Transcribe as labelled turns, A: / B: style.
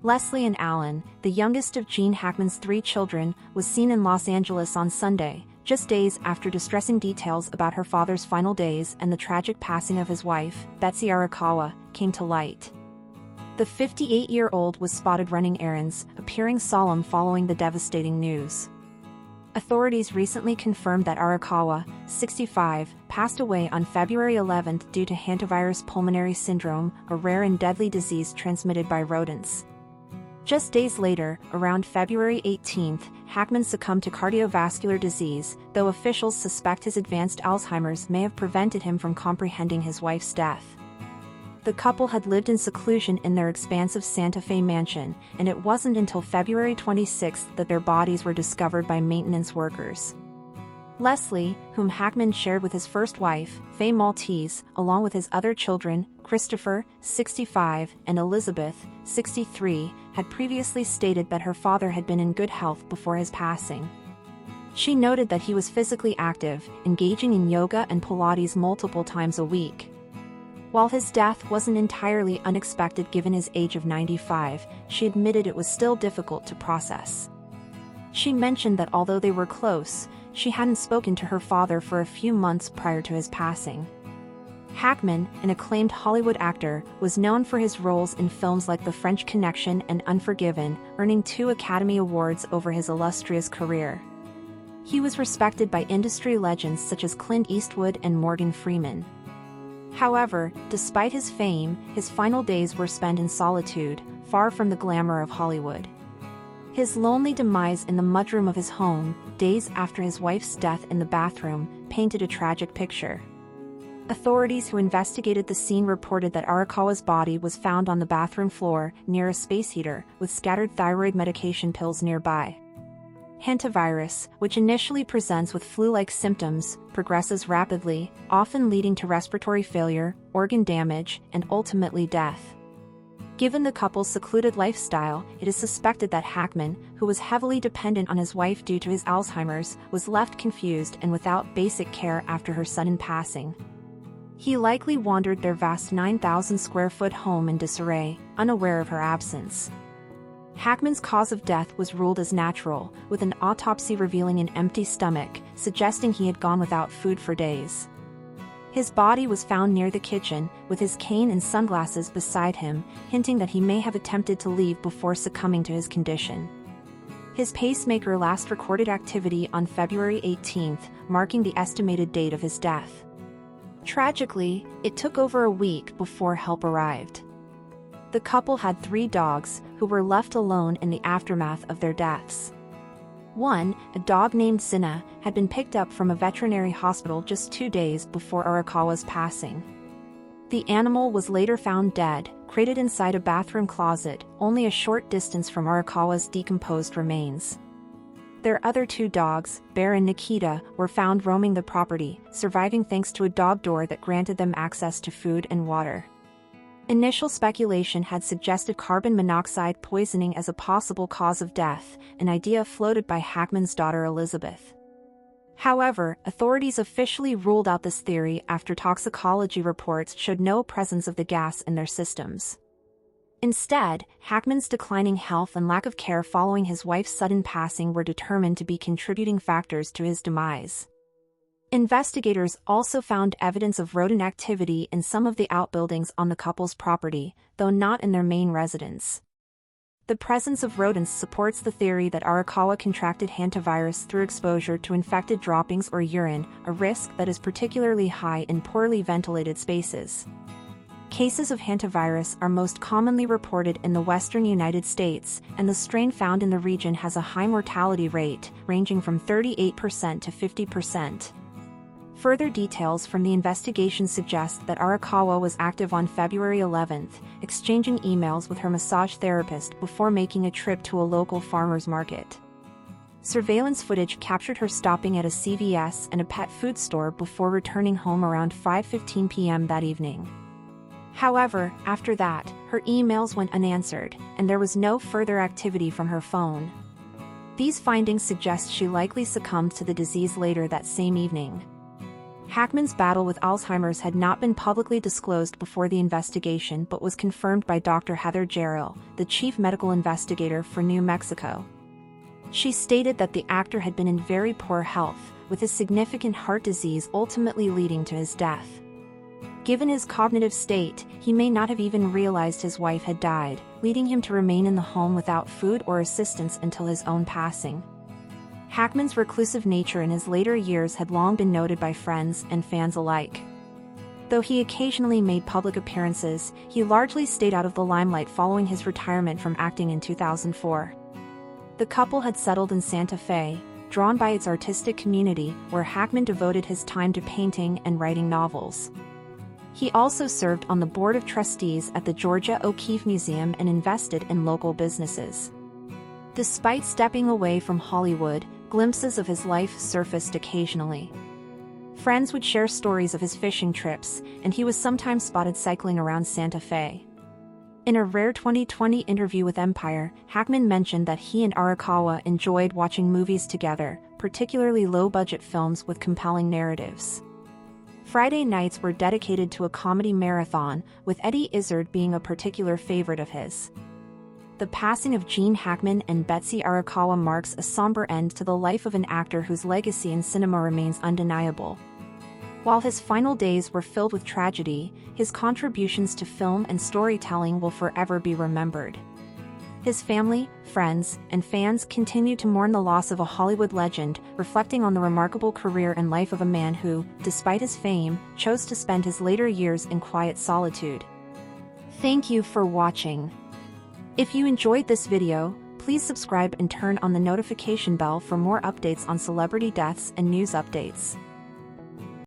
A: Leslie and Alan, the youngest of Gene Hackman's 3 children, was seen in Los Angeles on Sunday, just days after distressing details about her father's final days and the tragic passing of his wife, Betsy Arakawa, came to light. The 58-year-old was spotted running errands, appearing solemn following the devastating news. Authorities recently confirmed that Arakawa, 65, passed away on February 11 due to Hantavirus pulmonary syndrome, a rare and deadly disease transmitted by rodents. Just days later, around February 18, Hackman succumbed to cardiovascular disease, though officials suspect his advanced Alzheimer's may have prevented him from comprehending his wife's death. The couple had lived in seclusion in their expansive Santa Fe mansion, and it wasn't until February 26 that their bodies were discovered by maintenance workers. Leslie, whom Hackman shared with his first wife, Faye Maltese, along with his other children, Christopher, 65, and Elizabeth, 63, had previously stated that her father had been in good health before his passing. She noted that he was physically active, engaging in yoga and Pilates multiple times a week. While his death wasn't entirely unexpected given his age of 95, she admitted it was still difficult to process. She mentioned that although they were close, she hadn't spoken to her father for a few months prior to his passing. Hackman, an acclaimed Hollywood actor, was known for his roles in films like The French Connection and Unforgiven, earning 2 Academy Awards over his illustrious career. He was respected by industry legends such as Clint Eastwood and Morgan Freeman. However, despite his fame, his final days were spent in solitude, far from the glamour of Hollywood. His lonely demise in the mudroom of his home, days after his wife's death in the bathroom, painted a tragic picture. Authorities who investigated the scene reported that Arakawa's body was found on the bathroom floor, near a space heater, with scattered thyroid medication pills nearby. Hantavirus, which initially presents with flu-like symptoms, progresses rapidly, often leading to respiratory failure, organ damage, and ultimately death. Given the couple's secluded lifestyle, it is suspected that Hackman, who was heavily dependent on his wife due to his Alzheimer's, was left confused and without basic care after her sudden passing. He likely wandered their vast 9,000-square-foot home in disarray, unaware of her absence. Hackman's cause of death was ruled as natural, with an autopsy revealing an empty stomach, suggesting he had gone without food for days. His body was found near the kitchen, with his cane and sunglasses beside him, hinting that he may have attempted to leave before succumbing to his condition. His pacemaker last recorded activity on February 18, marking the estimated date of his death. Tragically, it took over a week before help arrived. The couple had 3 dogs, who were left alone in the aftermath of their deaths. One, a dog named Cinna, had been picked up from a veterinary hospital just 2 days before Arakawa's passing. The animal was later found dead, crated inside a bathroom closet, only a short distance from Arakawa's decomposed remains. Their other 2 dogs, Bear and Nikita, were found roaming the property, surviving thanks to a dog door that granted them access to food and water. Initial speculation had suggested carbon monoxide poisoning as a possible cause of death, an idea floated by Hackman's daughter Elizabeth. However, authorities officially ruled out this theory after toxicology reports showed no presence of the gas in their systems. Instead, Hackman's declining health and lack of care following his wife's sudden passing were determined to be contributing factors to his demise. Investigators also found evidence of rodent activity in some of the outbuildings on the couple's property, though not in their main residence. The presence of rodents supports the theory that Arakawa contracted hantavirus through exposure to infected droppings or urine, a risk that is particularly high in poorly ventilated spaces. Cases of hantavirus are most commonly reported in the western United States, and the strain found in the region has a high mortality rate, ranging from 38% to 50%. Further details from the investigation suggest that Arakawa was active on February 11, exchanging emails with her massage therapist before making a trip to a local farmer's market. Surveillance footage captured her stopping at a CVS and a pet food store before returning home around 5:15 p.m. that evening. However, after that, her emails went unanswered, and there was no further activity from her phone. These findings suggest she likely succumbed to the disease later that same evening. Hackman's battle with Alzheimer's had not been publicly disclosed before the investigation but was confirmed by Dr. Heather Jarrell, the chief medical investigator for New Mexico. She stated that the actor had been in very poor health, with his significant heart disease ultimately leading to his death. Given his cognitive state, he may not have even realized his wife had died, leading him to remain in the home without food or assistance until his own passing. Hackman's reclusive nature in his later years had long been noted by friends and fans alike. Though he occasionally made public appearances, he largely stayed out of the limelight following his retirement from acting in 2004. The couple had settled in Santa Fe, drawn by its artistic community, where Hackman devoted his time to painting and writing novels. He also served on the board of trustees at the Georgia O'Keeffe Museum and invested in local businesses. Despite stepping away from Hollywood, glimpses of his life surfaced occasionally. Friends would share stories of his fishing trips, and he was sometimes spotted cycling around Santa Fe. In a rare 2020 interview with Empire, Hackman mentioned that he and Arakawa enjoyed watching movies together, particularly low-budget films with compelling narratives. Friday nights were dedicated to a comedy marathon, with Eddie Izzard being a particular favorite of his. The passing of Gene Hackman and Betsy Arakawa marks a somber end to the life of an actor whose legacy in cinema remains undeniable. While his final days were filled with tragedy, his contributions to film and storytelling will forever be remembered. His family, friends, and fans continue to mourn the loss of a Hollywood legend, reflecting on the remarkable career and life of a man who, despite his fame, chose to spend his later years in quiet solitude. Thank you for watching. If you enjoyed this video, please subscribe and turn on the notification bell for more updates on celebrity deaths and news updates.